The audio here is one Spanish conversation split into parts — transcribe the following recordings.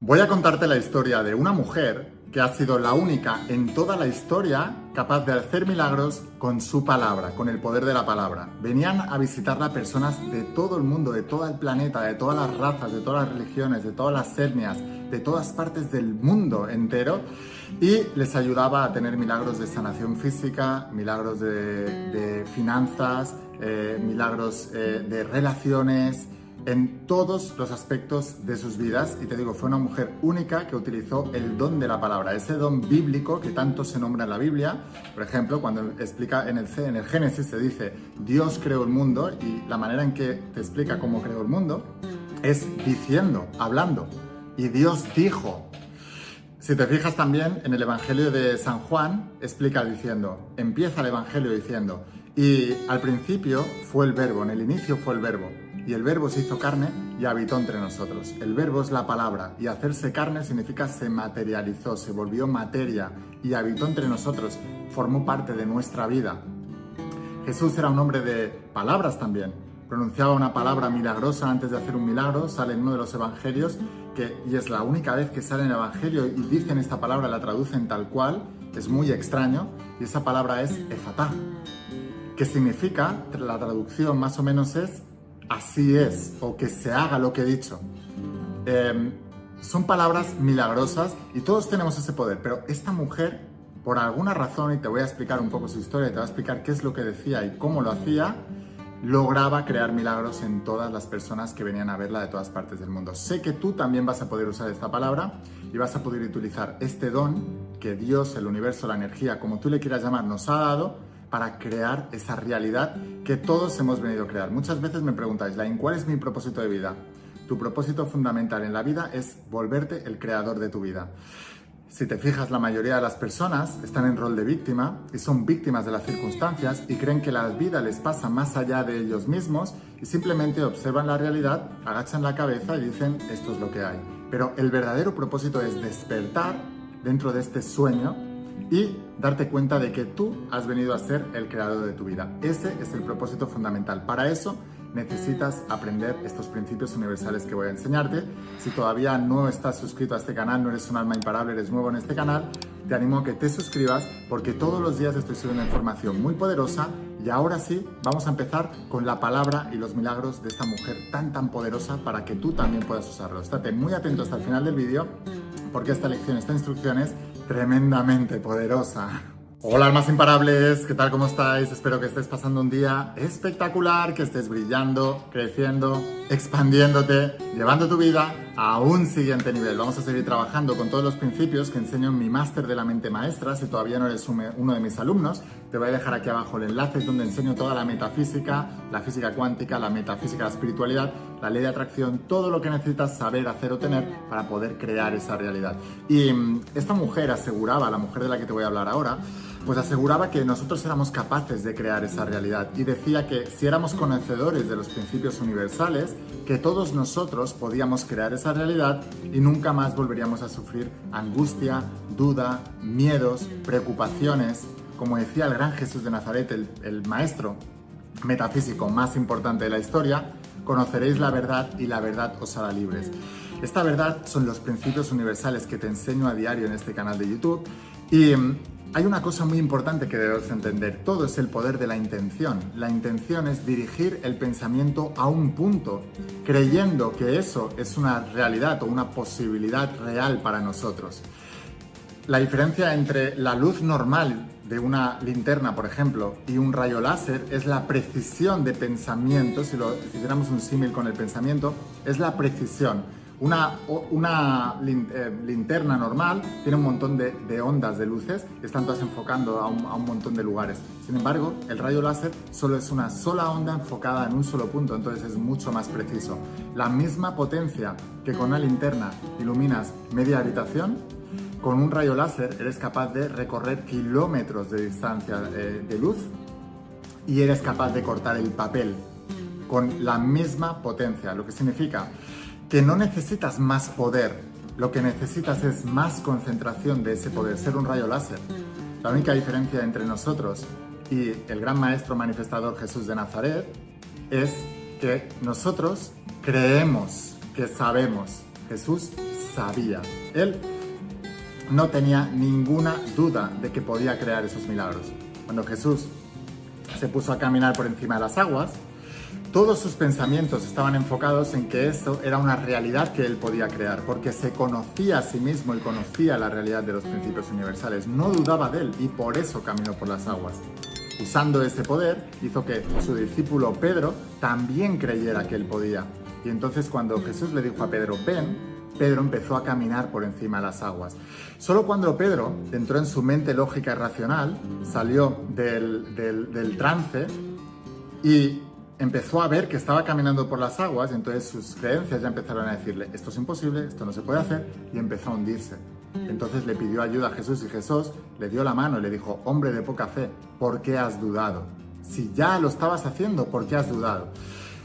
Voy a contarte la historia de una mujer que ha sido la única en toda la historia capaz de hacer milagros con su palabra, con el poder de la palabra. Venían a visitarla personas de todo el mundo, de todo el planeta, de todas las razas, de todas las religiones, de todas las etnias, de todas partes del mundo entero, y les ayudaba a tener milagros de sanación física, milagros de finanzas, milagros de relaciones, en todos los aspectos de sus vidas. Y te digo, fue una mujer única que utilizó el don de la palabra, ese don bíblico que tanto se nombra en la Biblia. Por ejemplo, cuando explica en el Génesis se dice Dios creó el mundo, y la manera en que te explica cómo creó el mundo es diciendo, hablando. Y Dios dijo. Si te fijas también en el Evangelio de San Juan, explica diciendo, empieza el Evangelio diciendo, y al principio fue el verbo, en el inicio fue el verbo, y el verbo se hizo carne y habitó entre nosotros. El verbo es la palabra, y hacerse carne significa se materializó, se volvió materia y habitó entre nosotros, formó parte de nuestra vida. Jesús era un hombre de palabras también. Pronunciaba una palabra milagrosa antes de hacer un milagro, sale en uno de los evangelios, y es la única vez que sale en el evangelio y dicen esta palabra, la traducen tal cual, es muy extraño, y esa palabra es efatá, que significa, la traducción más o menos es así es, o que se haga lo que he dicho. Son palabras milagrosas y todos tenemos ese poder, pero esta mujer, por alguna razón, y te voy a explicar un poco su historia, y te voy a explicar qué es lo que decía y cómo lo hacía, lograba crear milagros en todas las personas que venían a verla de todas partes del mundo. Sé que tú también vas a poder usar esta palabra y vas a poder utilizar este don que Dios, el universo, la energía, como tú le quieras llamar, nos ha dado para crear esa realidad que todos hemos venido a crear. Muchas veces me preguntáis, Lain, ¿cuál es mi propósito de vida? Tu propósito fundamental en la vida es volverte el creador de tu vida. Si te fijas, la mayoría de las personas están en rol de víctima y son víctimas de las circunstancias y creen que la vida les pasa más allá de ellos mismos y simplemente observan la realidad, agachan la cabeza y dicen esto es lo que hay. Pero el verdadero propósito es despertar dentro de este sueño y darte cuenta de que tú has venido a ser el creador de tu vida. Ese es el propósito fundamental. Para eso necesitas aprender estos principios universales que voy a enseñarte. Si todavía no estás suscrito a este canal, no eres un alma imparable, eres nuevo en este canal, te animo a que te suscribas porque todos los días estoy subiendo información muy poderosa. Y ahora sí, vamos a empezar con la palabra y los milagros de esta mujer tan poderosa para que tú también puedas usarlo. Estate muy atento hasta el final del vídeo porque esta lección, esta instrucción es tremendamente poderosa. Hola almas imparables, ¿qué tal? ¿Cómo estáis? Espero que estés pasando un día espectacular, que estés brillando, creciendo, expandiéndote, llevando tu vida a un siguiente nivel. Vamos a seguir trabajando con todos los principios que enseño en mi máster de la mente maestra. Si todavía no eres uno de mis alumnos, te voy a dejar aquí abajo el enlace donde enseño toda la metafísica, la física cuántica, la metafísica, la espiritualidad, la ley de atracción, todo lo que necesitas saber, hacer o tener para poder crear esa realidad. Y esta mujer aseguraba, la mujer de la que te voy a hablar ahora, pues aseguraba que nosotros éramos capaces de crear esa realidad y decía que si éramos conocedores de los principios universales, que todos nosotros podíamos crear esa realidad y nunca más volveríamos a sufrir angustia, duda, miedos, preocupaciones. Como decía el gran Jesús de Nazaret, el maestro metafísico más importante de la historia, conoceréis la verdad y la verdad os hará libres. Esta verdad son los principios universales que te enseño a diario en este canal de YouTube y hay una cosa muy importante que debes entender. Todo es el poder de la intención. La intención es dirigir el pensamiento a un punto, creyendo que eso es una realidad o una posibilidad real para nosotros. La diferencia entre la luz normal de una linterna, por ejemplo, y un rayo láser es la precisión de pensamiento. Si hiciéramos un símil con el pensamiento, es la precisión. Una linterna normal tiene un montón de ondas de luces que están todas enfocando a un montón de lugares. Sin embargo, el rayo láser solo es una sola onda enfocada en un solo punto, entonces es mucho más preciso. La misma potencia que con una linterna iluminas media habitación, con un rayo láser eres capaz de recorrer kilómetros de distancia de luz y eres capaz de cortar el papel con la misma potencia, lo que significa que no necesitas más poder, lo que necesitas es más concentración de ese poder, ser un rayo láser. La única diferencia entre nosotros y el gran maestro manifestador Jesús de Nazaret es que nosotros creemos que sabemos, Jesús sabía. Él no tenía ninguna duda de que podía crear esos milagros. Cuando Jesús se puso a caminar por encima de las aguas, todos sus pensamientos estaban enfocados en que eso era una realidad que él podía crear, porque se conocía a sí mismo y conocía la realidad de los principios universales. No dudaba de él y por eso caminó por las aguas. Usando ese poder, hizo que su discípulo Pedro también creyera que él podía. Y entonces cuando Jesús le dijo a Pedro, ven, Pedro empezó a caminar por encima de las aguas. Solo cuando Pedro entró en su mente lógica y racional, salió del trance y empezó a ver que estaba caminando por las aguas, y entonces sus creencias ya empezaron a decirle, esto es imposible, esto no se puede hacer, y empezó a hundirse. Entonces le pidió ayuda a Jesús y Jesús le dio la mano y le dijo, hombre de poca fe, ¿por qué has dudado? Si ya lo estabas haciendo, ¿por qué has dudado?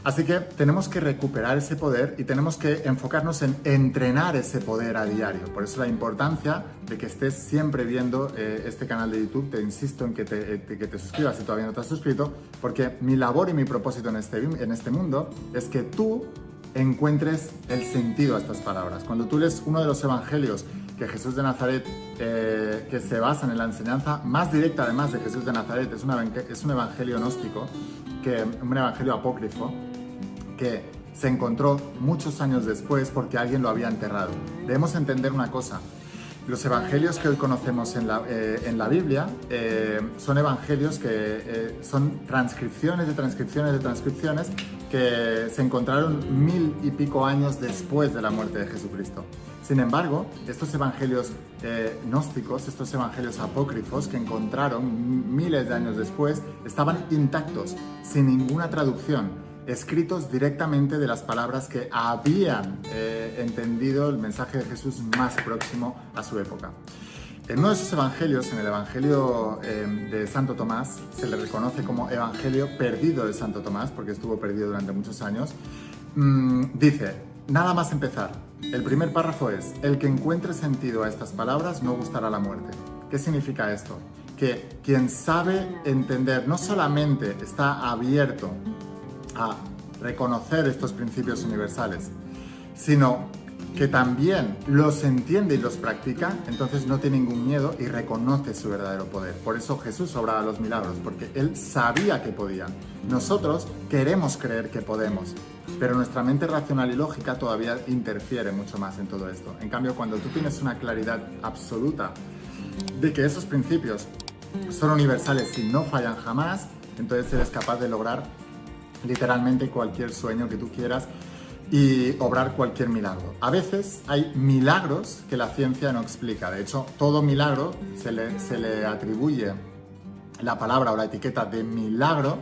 Así que tenemos que recuperar ese poder y tenemos que enfocarnos en entrenar ese poder a diario. Por eso la importancia de que estés siempre viendo este canal de YouTube. Te insisto en que te suscribas si todavía no te has suscrito, porque mi labor y mi propósito en este mundo es que tú encuentres el sentido a estas palabras. Cuando tú lees uno de los evangelios que Jesús de Nazaret, que se basan en la enseñanza más directa además de Jesús de Nazaret, es un evangelio gnóstico, un evangelio apócrifo, que se encontró muchos años después porque alguien lo había enterrado. Debemos entender una cosa. Los evangelios que hoy conocemos en la Biblia son evangelios que son transcripciones de transcripciones de transcripciones que se encontraron 1000 y pico años después de la muerte de Jesucristo. Sin embargo, estos evangelios gnósticos, estos evangelios apócrifos que encontraron miles de años después, estaban intactos, sin ninguna traducción, escritos directamente de las palabras que habían entendido el mensaje de Jesús más próximo a su época. En uno de esos evangelios, en el evangelio de Santo Tomás, se le reconoce como evangelio perdido de Santo Tomás, porque estuvo perdido durante muchos años, dice, nada más empezar, el primer párrafo es, el que encuentre sentido a estas palabras no gustará la muerte. ¿Qué significa esto? Que quien sabe entender no solamente está abierto a reconocer estos principios universales, sino que también los entiende y los practica, entonces no tiene ningún miedo y reconoce su verdadero poder. Por eso Jesús obraba los milagros, porque Él sabía que podía. Nosotros queremos creer que podemos, pero nuestra mente racional y lógica todavía interfiere mucho más en todo esto. En cambio, cuando tú tienes una claridad absoluta de que esos principios son universales y no fallan jamás, entonces eres capaz de lograr literalmente cualquier sueño que tú quieras y obrar cualquier milagro. A veces hay milagros que la ciencia no explica. De hecho, todo milagro se le atribuye la palabra o la etiqueta de milagro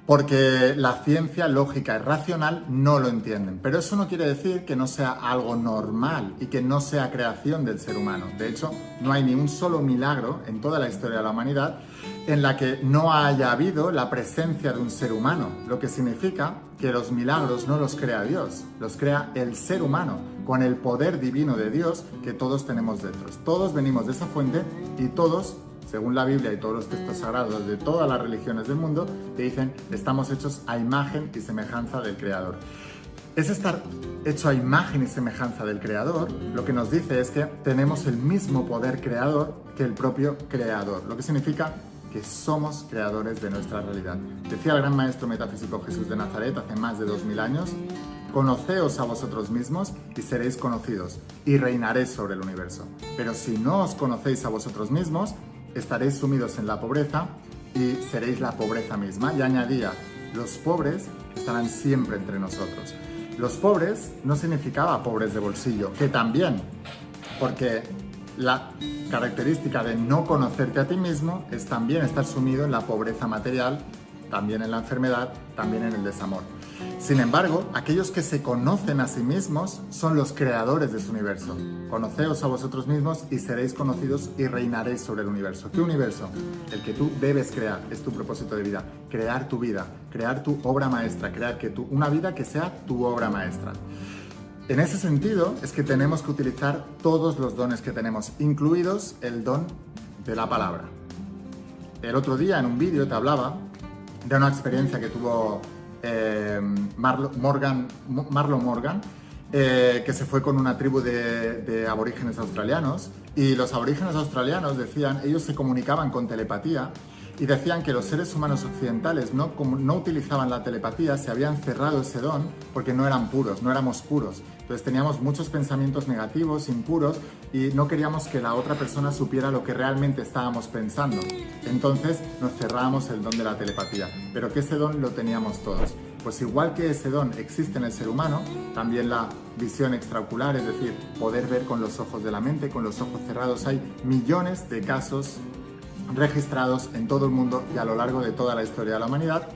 porque la ciencia lógica y racional no lo entienden. Pero eso no quiere decir que no sea algo normal y que no sea creación del ser humano. De hecho, no hay ni un solo milagro en toda la historia de la humanidad en la que no haya habido la presencia de un ser humano, lo que significa que los milagros no los crea Dios, los crea el ser humano, con el poder divino de Dios que todos tenemos dentro. Todos venimos de esa fuente y todos, según la Biblia y todos los textos sagrados de todas las religiones del mundo, te dicen, estamos hechos a imagen y semejanza del Creador. Es estar hecho a imagen y semejanza del Creador, lo que nos dice es que tenemos el mismo poder creador que el propio Creador, lo que significa que somos creadores de nuestra realidad. Decía el gran maestro metafísico Jesús de Nazaret hace más de 2000 años, conoceos a vosotros mismos y seréis conocidos, y reinaréis sobre el universo. Pero si no os conocéis a vosotros mismos, estaréis sumidos en la pobreza y seréis la pobreza misma. Y añadía, los pobres estarán siempre entre nosotros. Los pobres no significaba pobres de bolsillo, que también, porque la característica de no conocerte a ti mismo es también estar sumido en la pobreza material, también en la enfermedad, también en el desamor. Sin embargo, aquellos que se conocen a sí mismos son los creadores de su universo. Conoceos a vosotros mismos y seréis conocidos y reinaréis sobre el universo. ¿Qué universo? El que tú debes crear, es tu propósito de vida. Crear tu vida, crear tu obra maestra, crear una vida que sea tu obra maestra. En ese sentido es que tenemos que utilizar todos los dones que tenemos, incluidos el don de la palabra. El otro día en un vídeo te hablaba de una experiencia que tuvo Marlo Morgan, que se fue con una tribu de aborígenes australianos, y los aborígenes australianos decían, ellos se comunicaban con telepatía, y decían que los seres humanos occidentales como no utilizaban la telepatía, se habían cerrado ese don porque no eran puros, no éramos puros. Entonces teníamos muchos pensamientos negativos, impuros, y no queríamos que la otra persona supiera lo que realmente estábamos pensando. Entonces nos cerrábamos el don de la telepatía, pero que ese don lo teníamos todos. Pues igual que ese don existe en el ser humano, también la visión extraocular, es decir, poder ver con los ojos de la mente, con los ojos cerrados. Hay millones de casos registrados en todo el mundo y a lo largo de toda la historia de la humanidad.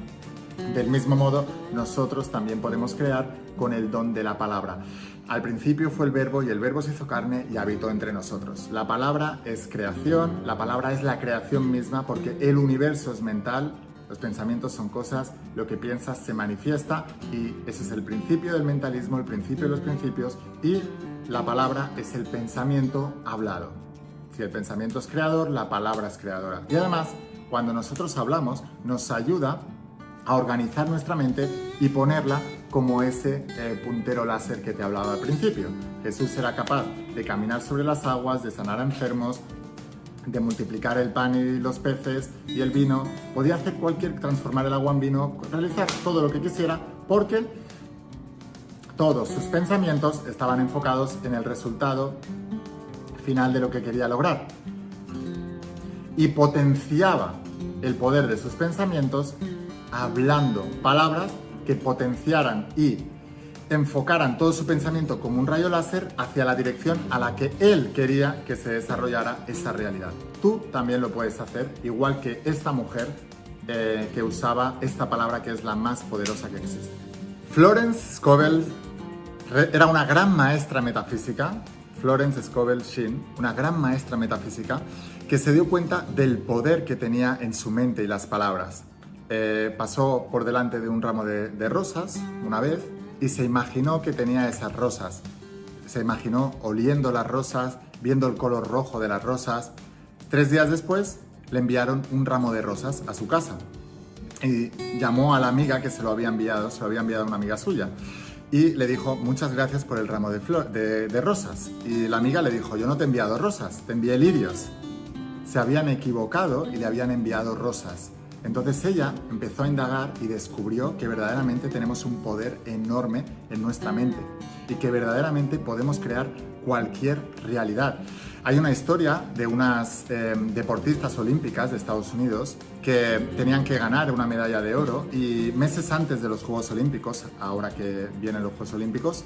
Del mismo modo, nosotros también podemos crear con el don de la palabra. Al principio fue el verbo, y el verbo se hizo carne y habitó entre nosotros. La palabra es creación, la palabra es la creación misma, porque el universo es mental, los pensamientos son cosas, lo que piensas se manifiesta, y ese es el principio del mentalismo, el principio de los principios, y la palabra es el pensamiento hablado. Si el pensamiento es creador, la palabra es creadora. Y además, cuando nosotros hablamos, nos ayuda a organizar nuestra mente y ponerla como ese puntero láser que te hablaba al principio. Jesús era capaz de caminar sobre las aguas, de sanar a enfermos, de multiplicar el pan y los peces y el vino. Podía hacer transformar el agua en vino, realizar todo lo que quisiera, porque todos sus pensamientos estaban enfocados en el resultado final de lo que quería lograr, y potenciaba el poder de sus pensamientos hablando palabras que potenciaran y enfocaran todo su pensamiento como un rayo láser hacia la dirección a la que él quería que se desarrollara esa realidad. Tú también lo puedes hacer, igual que esta mujer que usaba esta palabra, que es la más poderosa que existe. Florence Scovel era una gran maestra metafísica. Florence Scovel Shinn, una gran maestra metafísica, que se dio cuenta del poder que tenía en su mente y las palabras. Pasó por delante de un ramo de rosas una vez y se imaginó que tenía esas rosas. Se imaginó oliendo las rosas, viendo el color rojo de las rosas. 3 días después le enviaron un ramo de rosas a su casa y llamó a la amiga que se lo había enviado una amiga suya. Y le dijo, muchas gracias por el ramo de rosas. Y la amiga le dijo, yo no te he enviado rosas, te envié lirios. Se habían equivocado y le habían enviado rosas. Entonces ella empezó a indagar y descubrió que verdaderamente tenemos un poder enorme en nuestra mente y que verdaderamente podemos crear cualquier realidad. Hay una historia de unas deportistas olímpicas de Estados Unidos que tenían que ganar una medalla de oro, y meses antes de los Juegos Olímpicos, ahora que vienen los Juegos Olímpicos,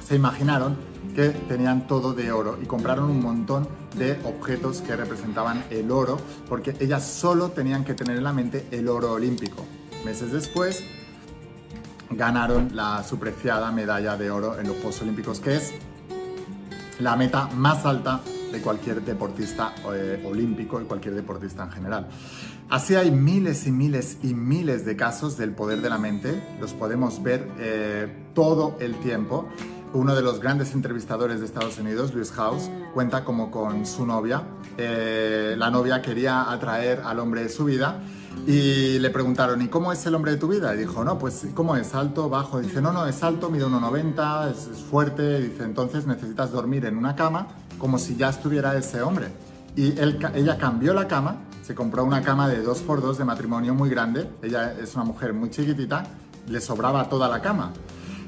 se imaginaron que tenían todo de oro y compraron un montón de objetos que representaban el oro, porque ellas solo tenían que tener en la mente el oro olímpico. Meses después ganaron su preciada medalla de oro en los Juegos Olímpicos, que es la meta más alta de cualquier deportista olímpico y cualquier deportista en general. Así hay miles y miles y miles de casos del poder de la mente, los podemos ver todo el tiempo. Uno de los grandes entrevistadores de Estados Unidos, Lewis Howes, cuenta como con su novia, la novia quería atraer al hombre de su vida, y le preguntaron, ¿y cómo es el hombre de tu vida? Y dijo, no, pues, ¿cómo es? ¿Alto, bajo? Dice, no, es alto, mide 1,90, es fuerte. Dice, entonces necesitas dormir en una cama como si ya estuviera ese hombre. Y ella cambió la cama, se compró una cama de 2x2 de matrimonio muy grande. Ella es una mujer muy chiquitita, le sobraba toda la cama.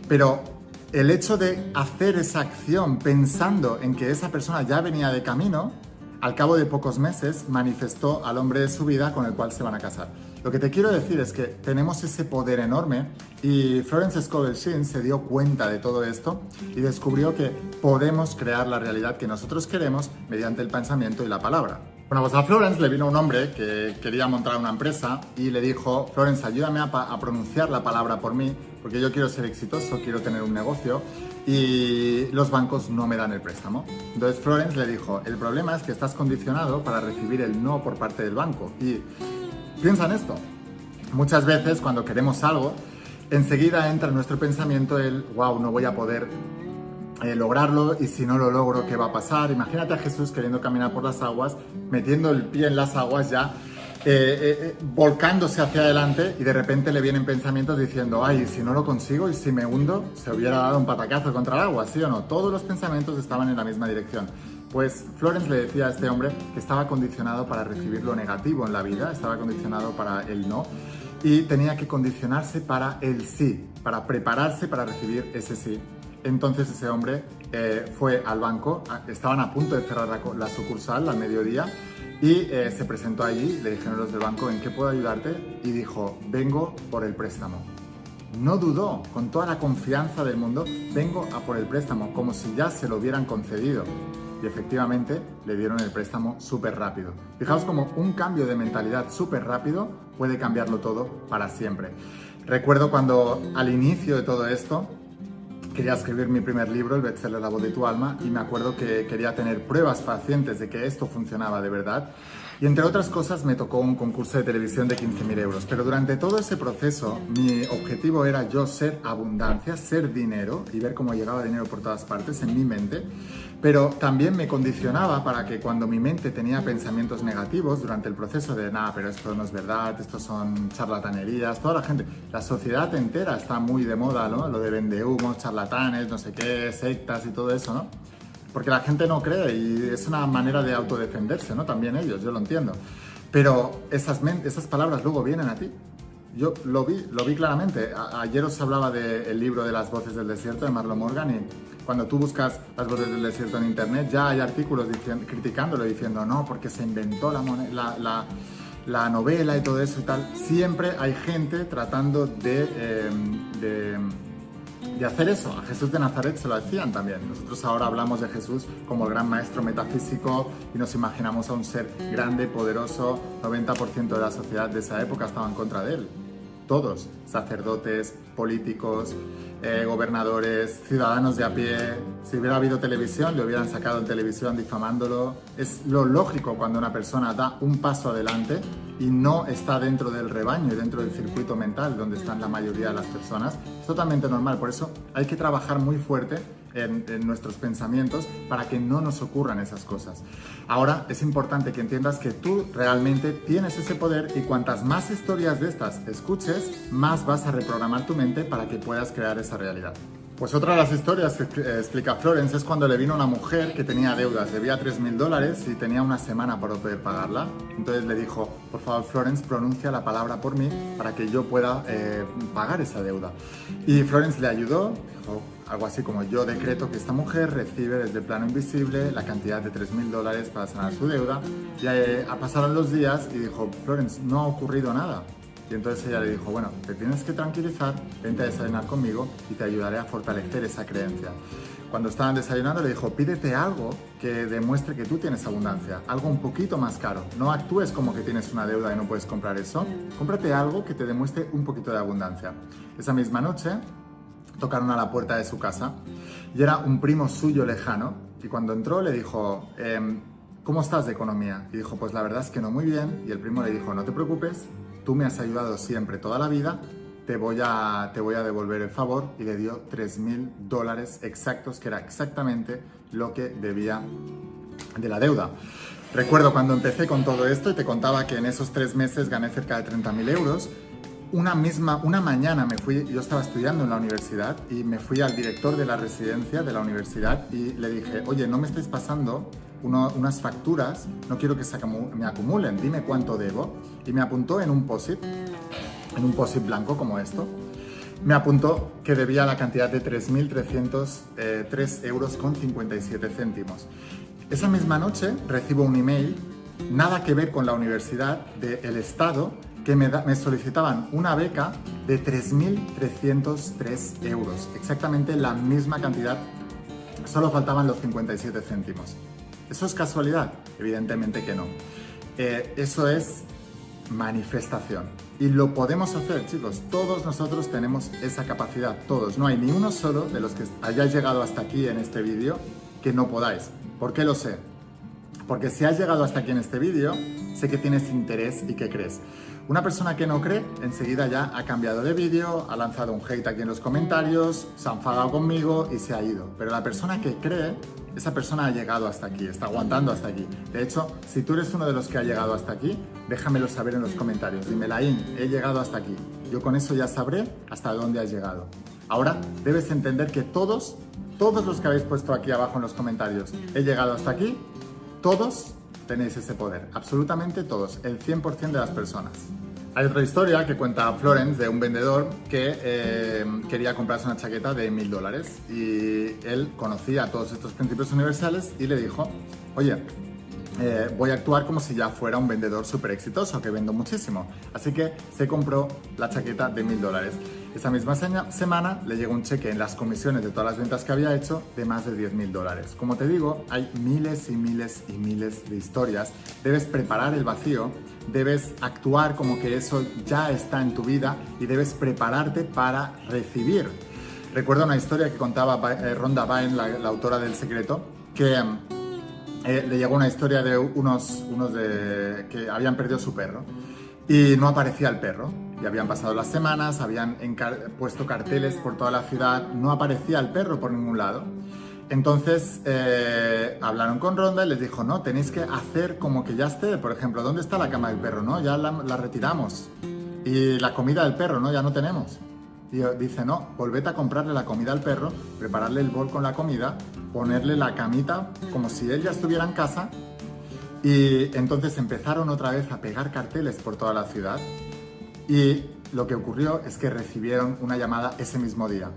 Pero el hecho de hacer esa acción pensando en que esa persona ya venía de camino, al cabo de pocos meses manifestó al hombre de su vida con el cual se van a casar. Lo que te quiero decir es que tenemos ese poder enorme, y Florence Scovel Shinn se dio cuenta de todo esto y descubrió que podemos crear la realidad que nosotros queremos mediante el pensamiento y la palabra. Bueno, pues a Florence le vino un hombre que quería montar una empresa y le dijo, Florence, ayúdame a pronunciar la palabra por mí, porque yo quiero ser exitoso, quiero tener un negocio y los bancos no me dan el préstamo. Entonces Florence le dijo, el problema es que estás condicionado para recibir el no por parte del banco. Y piensa en esto, muchas veces cuando queremos algo, enseguida entra en nuestro pensamiento el, wow, no voy a poder lograrlo, y si no lo logro, ¿qué va a pasar? Imagínate a Jesús queriendo caminar por las aguas, metiendo el pie en las aguas ya volcándose hacia adelante y de repente le vienen pensamientos diciendo, ay, si no lo consigo y si me hundo, se hubiera dado un patacazo contra el agua, ¿sí o no? Todos los pensamientos estaban en la misma dirección. Pues Florence le decía a este hombre que estaba condicionado para recibir lo negativo en la vida, estaba condicionado para el no y tenía que condicionarse para el sí, para prepararse para recibir ese sí. Entonces ese hombre fue al banco, estaban a punto de cerrar la sucursal al mediodía y se presentó allí, le dijeron los del banco, ¿en qué puedo ayudarte? Y dijo, vengo por el préstamo. No dudó, con toda la confianza del mundo, vengo a por el préstamo, como si ya se lo hubieran concedido. Y efectivamente le dieron el préstamo súper rápido. Fijaos cómo un cambio de mentalidad súper rápido puede cambiarlo todo para siempre. Recuerdo cuando al inicio de todo esto quería escribir mi primer libro, el bestseller La voz de tu alma, y me acuerdo que quería tener pruebas fehacientes de que esto funcionaba de verdad. Y entre otras cosas me tocó un concurso de televisión de 15.000 euros. Pero durante todo ese proceso mi objetivo era yo ser abundancia, ser dinero y ver cómo llegaba dinero por todas partes en mi mente. Pero también me condicionaba para que cuando mi mente tenía pensamientos negativos durante el proceso de nada, pero esto no es verdad, esto son charlatanerías, toda la gente, la sociedad entera está muy de moda, ¿no? Lo de vendehumos, charlatanes, no sé qué, sectas y todo eso, ¿no? Porque la gente no cree y es una manera de autodefenderse, ¿no? También ellos, yo lo entiendo. Pero esas palabras luego vienen a ti. Yo lo vi claramente. Ayer os hablaba del libro de Las voces del desierto de Marlo Morgan y cuando tú buscas Las voces del desierto en internet ya hay artículos criticándolo, diciendo no, porque se inventó la novela y todo eso y tal. Siempre hay gente tratando de hacer eso. A Jesús de Nazaret se lo hacían también. Nosotros ahora hablamos de Jesús como el gran maestro metafísico y nos imaginamos a un ser grande, poderoso. 90% de la sociedad de esa época estaba en contra de él. Todos, sacerdotes, políticos, gobernadores, ciudadanos de a pie. Si hubiera habido televisión, le hubieran sacado en televisión difamándolo. Es lo lógico cuando una persona da un paso adelante y no está dentro del rebaño y dentro del circuito mental donde están la mayoría de las personas. Es totalmente normal, por eso hay que trabajar muy fuerte en nuestros pensamientos para que no nos ocurran esas cosas. Ahora es importante que entiendas que tú realmente tienes ese poder y cuantas más historias de estas escuches, más vas a reprogramar tu mente para que puedas crear esa realidad. Pues otra de las historias que explica Florence es cuando le vino una mujer que tenía deudas, debía $3.000 y tenía una semana para poder pagarla. Entonces le dijo, por favor Florence, pronuncia la palabra por mí para que yo pueda pagar esa deuda. Y Florence le ayudó, dijo algo así como, yo decreto que esta mujer recibe desde el plano invisible la cantidad de $3.000 para sanar su deuda. Y pasaron los días y dijo, Florence, no ha ocurrido nada. Y entonces ella le dijo, bueno, te tienes que tranquilizar, vente a desayunar conmigo y te ayudaré a fortalecer esa creencia. Cuando estaban desayunando le dijo, pídete algo que demuestre que tú tienes abundancia, algo un poquito más caro. No actúes como que tienes una deuda y no puedes comprar eso. Cómprate algo que te demuestre un poquito de abundancia. Esa misma noche tocaron a la puerta de su casa y era un primo suyo lejano y cuando entró le dijo, ¿cómo estás de economía? Y dijo, pues la verdad es que no muy bien. Y el primo le dijo, no te preocupes, tú me has ayudado siempre toda la vida, te voy a devolver el favor, y le dio $3.000 exactos, que era exactamente lo que debía de la deuda. Recuerdo cuando empecé con todo esto y te contaba que en esos 3 meses gané cerca de 30.000 euros. Una mañana me fui, yo estaba estudiando en la universidad y me fui al director de la residencia de la universidad y le dije, oye, no me estáis pasando unas facturas, no quiero que me acumulen, dime cuánto debo. Y me apuntó en un post-it blanco como esto, me apuntó que debía la cantidad de 3.303 euros con 57 céntimos. Esa misma noche recibo un email, nada que ver con la universidad, del Estado, que me solicitaban una beca de 3.303 euros, exactamente la misma cantidad, solo faltaban los 57 céntimos. ¿Eso es casualidad? Evidentemente que no. Eso es manifestación. Y lo podemos hacer, chicos. Todos nosotros tenemos esa capacidad, todos. No hay ni uno solo de los que hayáis llegado hasta aquí en este vídeo que no podáis. ¿Por qué lo sé? Porque si has llegado hasta aquí en este vídeo, sé que tienes interés y que crees. Una persona que no cree, enseguida ya ha cambiado de vídeo, ha lanzado un hate aquí en los comentarios, se ha enfadado conmigo y se ha ido. Pero la persona que cree esa persona ha llegado hasta aquí, está aguantando hasta aquí. De hecho, si tú eres uno de los que ha llegado hasta aquí, déjamelo saber en los comentarios. Dime, Laín, he llegado hasta aquí. Yo con eso ya sabré hasta dónde has llegado. Ahora debes entender que todos los que habéis puesto aquí abajo en los comentarios, he llegado hasta aquí, todos tenéis ese poder, absolutamente todos, el 100% de las personas. Hay otra historia que cuenta Florence de un vendedor que quería comprarse una chaqueta de $1000 y él conocía todos estos principios universales y le dijo, oye, voy a actuar como si ya fuera un vendedor súper exitoso, que vendo muchísimo. Así que se compró la chaqueta de $1000. Esa misma semana le llegó un cheque en las comisiones de todas las ventas que había hecho de más de $10.000. Como te digo, hay miles y miles y miles de historias. Debes preparar el vacío, debes actuar como que eso ya está en tu vida y debes prepararte para recibir. Recuerdo una historia que contaba Rhonda Byrne, la autora del Secreto, que le llegó una historia de unos que habían perdido su perro y no aparecía el perro. Y habían pasado las semanas, habían puesto carteles por toda la ciudad, no aparecía el perro por ningún lado. Entonces hablaron con Rhonda y les dijo, no, tenéis que hacer como que ya esté. Por ejemplo, ¿dónde está la cama del perro? No, ya la retiramos. Y la comida del perro, no, ya no tenemos. Y dice, no, volved a comprarle la comida al perro, prepararle el bol con la comida, ponerle la camita como si él ya estuviera en casa. Y entonces empezaron otra vez a pegar carteles por toda la ciudad. Y lo que ocurrió es que recibieron una llamada ese mismo día.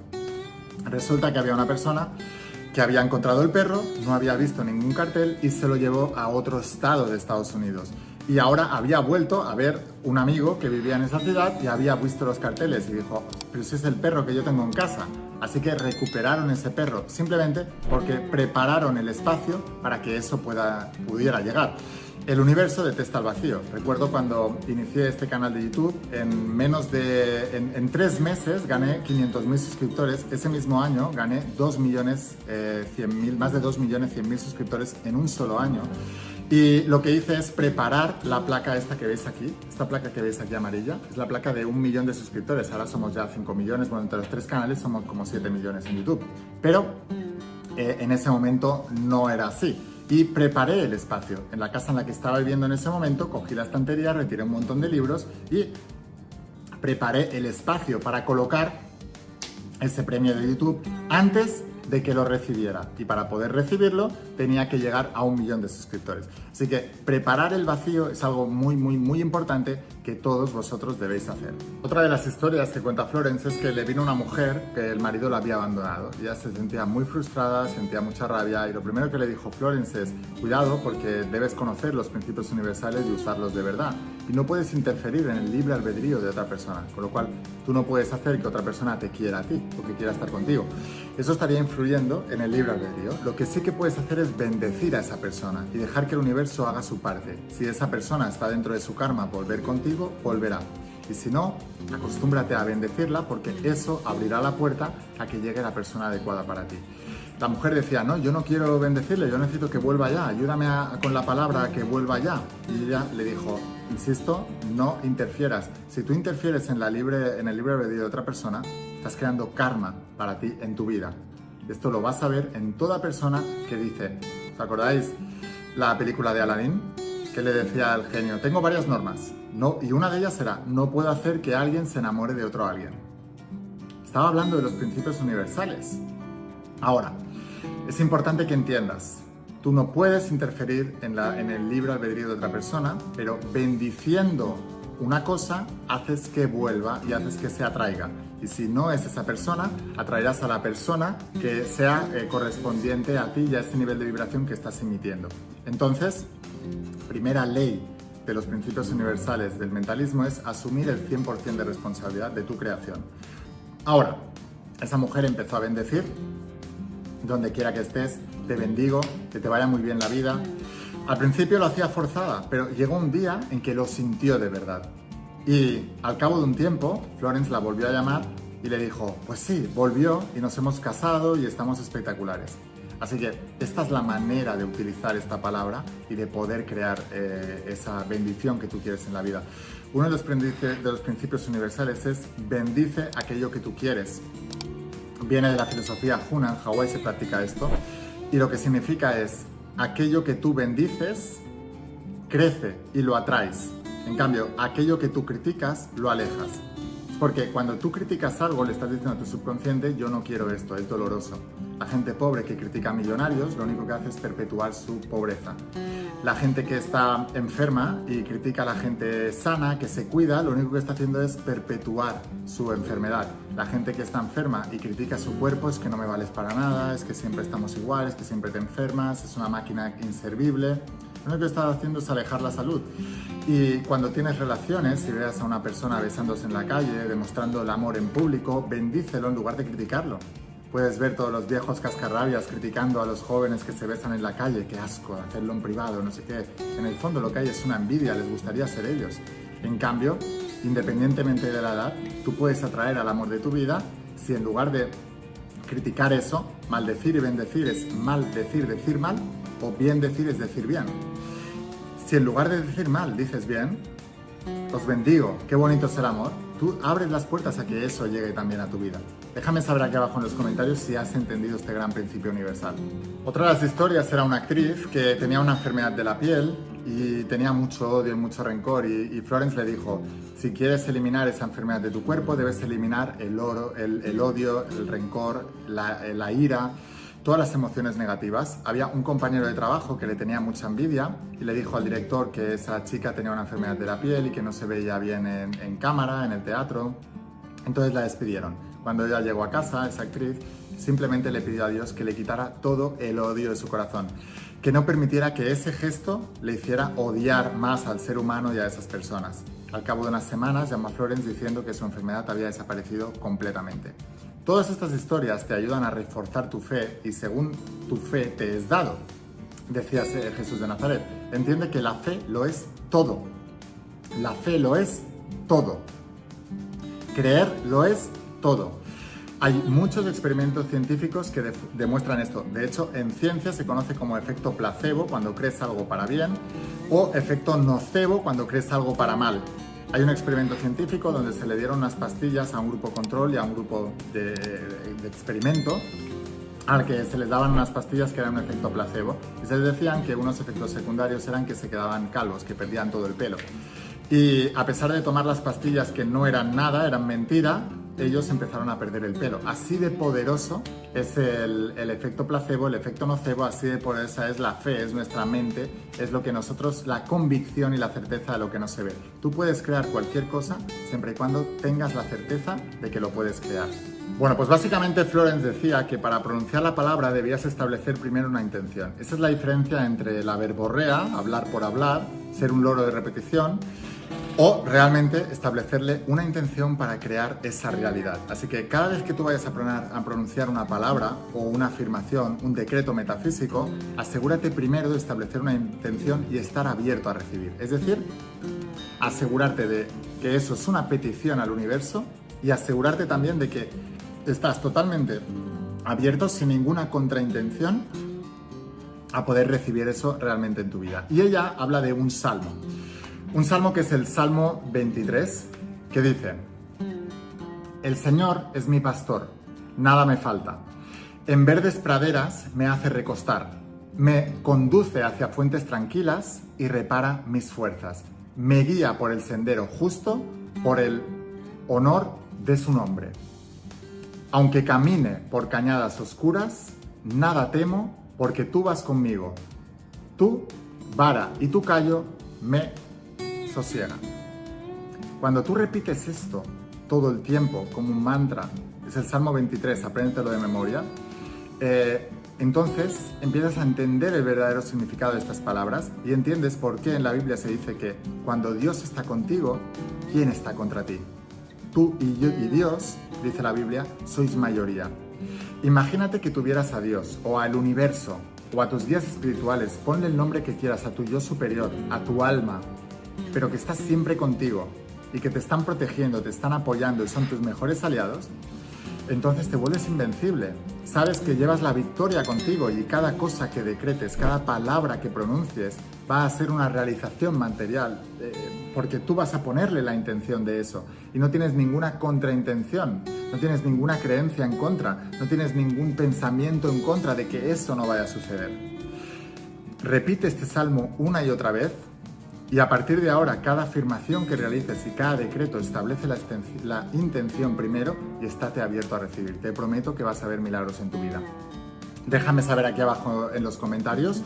Resulta que había una persona que había encontrado el perro, no había visto ningún cartel y se lo llevó a otro estado de Estados Unidos. Y ahora había vuelto a ver un amigo que vivía en esa ciudad y había visto los carteles y dijo, pero ese es el perro que yo tengo en casa. Así que recuperaron ese perro simplemente porque prepararon el espacio para que eso pudiera llegar. El universo detesta el vacío. Recuerdo cuando inicié este canal de YouTube, en 3 meses gané 500.000 suscriptores. Ese mismo año gané más de 2.100.000 suscriptores en un solo año. Y lo que hice es preparar la placa esta que veis aquí, esta placa que veis aquí amarilla, es la placa de 1 millón de suscriptores. Ahora somos ya 5 millones, bueno, entre los 3 canales somos como 7 millones en YouTube. Pero en ese momento no era así. Y preparé el espacio. En la casa en la que estaba viviendo en ese momento, cogí la estantería, retiré un montón de libros y preparé el espacio para colocar ese premio de YouTube antes de que lo recibiera. Y para poder recibirlo tenía que llegar a 1 millón de suscriptores. Así que preparar el vacío es algo muy, muy, muy importante que todos vosotros debéis hacer. Otra de las historias que cuenta Florence es que le vino una mujer que el marido la había abandonado. Ella se sentía muy frustrada, sentía mucha rabia y lo primero que le dijo Florence es, cuidado porque debes conocer los principios universales y usarlos de verdad. Y no puedes interferir en el libre albedrío de otra persona, con lo cual tú no puedes hacer que otra persona te quiera a ti o que quiera estar contigo. Eso estaría influyendo en el libre albedrío. Lo que sí que puedes hacer es bendecir a esa persona y dejar que el universo haga su parte. Si esa persona está dentro de su karma volver contigo, volverá. Y si no, acostúmbrate a bendecirla porque eso abrirá la puerta a que llegue la persona adecuada para ti. La mujer decía, no, yo no quiero bendecirle, yo necesito que vuelva ya, ayúdame con la palabra a que vuelva ya. Y ella le dijo, insisto, no interfieras. Si tú interfieres en el libre albedrío de otra persona, estás creando karma para ti en tu vida. Esto lo vas a ver en toda persona que dice, ¿os acordáis la película de Aladdin? Que le decía al genio, tengo varias normas, no, y una de ellas era, no puedo hacer que alguien se enamore de otro alguien. Estaba hablando de los principios universales. Ahora, es importante que entiendas, tú no puedes interferir en el libre albedrío de otra persona, pero bendiciendo una cosa, haces que vuelva y haces que se atraiga. Y si no es esa persona, atraerás a la persona que sea correspondiente a ti y a ese nivel de vibración que estás emitiendo. Entonces, primera ley de los principios universales del mentalismo es asumir el 100% de responsabilidad de tu creación. Ahora, esa mujer empezó a bendecir, donde quiera que estés, te bendigo, que te vaya muy bien la vida. Al principio lo hacía forzada, pero llegó un día en que lo sintió de verdad. Y al cabo de un tiempo, Florence la volvió a llamar y le dijo, pues sí, volvió y nos hemos casado y estamos espectaculares. Así que esta es la manera de utilizar esta palabra y de poder crear esa bendición que tú quieres en la vida. Uno de los principios universales es bendice aquello que tú quieres. Viene de la filosofía Huna, en Hawái se practica esto. Y lo que significa es, aquello que tú bendices, crece y lo atraes. En cambio, aquello que tú criticas, lo alejas. Porque cuando tú criticas algo, le estás diciendo a tu subconsciente, yo no quiero esto, es doloroso. La gente pobre que critica a millonarios, lo único que hace es perpetuar su pobreza. La gente que está enferma y critica a la gente sana, que se cuida, lo único que está haciendo es perpetuar su enfermedad. La gente que está enferma y critica su cuerpo, es que no me vales para nada, es que siempre estamos igual, es que siempre te enfermas, es una máquina inservible. Lo único que estás haciendo es alejar la salud. Y cuando tienes relaciones, si veas a una persona besándose en la calle, demostrando el amor en público, bendícelo en lugar de criticarlo. Puedes ver todos los viejos cascarrabias criticando a los jóvenes que se besan en la calle, qué asco, hacerlo en privado, no sé qué. En el fondo lo que hay es una envidia, les gustaría ser ellos. En cambio, independientemente de la edad, tú puedes atraer al amor de tu vida si en lugar de criticar eso, maldecir y bendecir es maldecir, decir mal, o bien decir es decir bien. Si en lugar de decir mal dices bien, os bendigo, qué bonito es el amor, tú abres las puertas a que eso llegue también a tu vida. Déjame saber aquí abajo en los comentarios si has entendido este gran principio universal. Otra de las historias era una actriz que tenía una enfermedad de la piel y tenía mucho odio y mucho rencor y Florence le dijo, si quieres eliminar esa enfermedad de tu cuerpo debes eliminar el odio, el rencor, la ira, todas las emociones negativas. Había un compañero de trabajo que le tenía mucha envidia y le dijo al director que esa chica tenía una enfermedad de la piel y que no se veía bien en cámara, en el teatro. Entonces la despidieron. Cuando ella llegó a casa, esa actriz simplemente le pidió a Dios que le quitara todo el odio de su corazón, que no permitiera que ese gesto le hiciera odiar más al ser humano y a esas personas. Al cabo de unas semanas llamó a Florence diciendo que su enfermedad había desaparecido completamente. Todas estas historias te ayudan a reforzar tu fe y según tu fe te es dado, decía Jesús de Nazaret. Entiende que la fe lo es todo. La fe lo es todo. Creer lo es todo. Hay muchos experimentos científicos que demuestran esto. De hecho, en ciencia se conoce como efecto placebo cuando crees algo para bien o efecto nocebo cuando crees algo para mal. Hay un experimento científico donde se le dieron unas pastillas a un grupo control y a un grupo de experimento al que se les daban unas pastillas que eran un efecto placebo y se les decían que unos efectos secundarios eran que se quedaban calvos, que perdían todo el pelo. Y a pesar de tomar las pastillas que no eran nada, eran mentira, ellos empezaron a perder el pelo. Así de poderoso es el efecto placebo, el efecto nocebo, así de poderosa es la fe, es nuestra mente, es lo que nosotros, la convicción y la certeza de lo que no se ve. Tú puedes crear cualquier cosa siempre y cuando tengas la certeza de que lo puedes crear. Bueno, pues básicamente Florence decía que para pronunciar la palabra debías establecer primero una intención. Esa es la diferencia entre la verborrea, hablar por hablar, ser un loro de repetición, o realmente establecerle una intención para crear esa realidad. Así que cada vez que tú vayas a pronunciar una palabra o una afirmación, un decreto metafísico, asegúrate primero de establecer una intención y estar abierto a recibir. Es decir, asegurarte de que eso es una petición al universo y asegurarte también de que estás totalmente abierto, sin ninguna contraintención, a poder recibir eso realmente en tu vida. Y ella habla de un salmo. Un salmo que es el Salmo 23, que dice: El Señor es mi pastor, nada me falta. En verdes praderas me hace recostar, me conduce hacia fuentes tranquilas y repara mis fuerzas. Me guía por el sendero justo, por el honor de su nombre. Aunque camine por cañadas oscuras, nada temo, porque tú vas conmigo. Tu vara y tu callo me sosiega. Cuando tú repites esto todo el tiempo como un mantra, es el Salmo 23, apréndetelo de memoria, entonces empiezas a entender el verdadero significado de estas palabras y entiendes por qué en la Biblia se dice que cuando Dios está contigo, ¿quién está contra ti? Tú y Dios, dice la Biblia, sois mayoría. Imagínate que tuvieras a Dios o al universo o a tus guías espirituales, ponle el nombre que quieras, a tu yo superior, a tu alma, pero que estás siempre contigo y que te están protegiendo, te están apoyando y son tus mejores aliados, entonces te vuelves invencible. Sabes que llevas la victoria contigo y cada cosa que decretes, cada palabra que pronuncies, va a ser una realización material, porque tú vas a ponerle la intención de eso y no tienes ninguna contraintención, no tienes ninguna creencia en contra, no tienes ningún pensamiento en contra de que eso no vaya a suceder. Repite este salmo una y otra vez y a partir de ahora cada afirmación que realices y cada decreto establece la intención primero y estate abierto a recibir. Te prometo que vas a ver milagros en tu vida. Déjame saber aquí abajo en los comentarios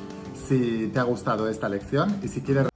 si te ha gustado esta lección y si quieres